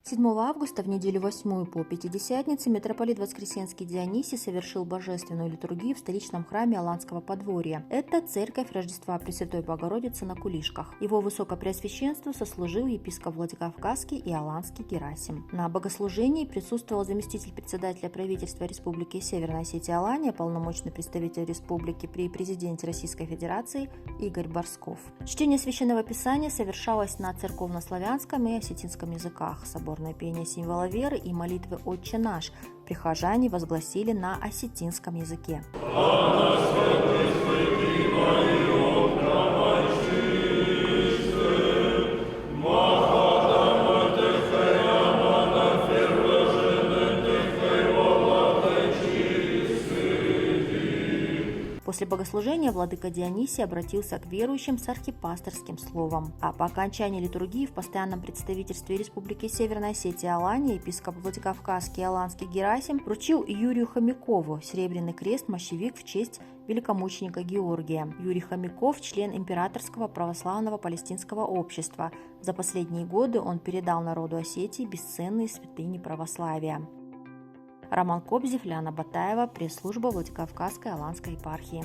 7 августа, в неделю 8 по Пятидесятнице, митрополит Воскресенский Дионисий совершил божественную литургию в столичном храме Аланского подворья. Это церковь Рождества Пресвятой Богородицы на Кулишках. Его высокопреосвященству сослужил епископ Владикавказский и Аланский Герасим. На богослужении присутствовал заместитель председателя правительства Республики Северная Осетия Алания, полномочный представитель республики при президенте Российской Федерации Игорь Борсков. Чтение Священного Писания совершалось на церковнославянском и осетинском языках. Соборное пение символа веры и молитвы «Отче наш» прихожане возгласили на осетинском языке. После богослужения владыка Дионисий обратился к верующим с архипасторским словом. А по окончании литургии в постоянном представительстве Республики Северная Осетия Алания епископ Владикавказский и Аланский Герасим вручил Юрию Хомякову серебряный крест-мощевик в честь великомученика Георгия. Юрий Хомяков – член Императорского православного палестинского общества. За последние годы он передал народу Осетии бесценные святыни православия. Роман Кобзев, Лиана Батаева, пресс-служба Владикавказской Аланской епархии.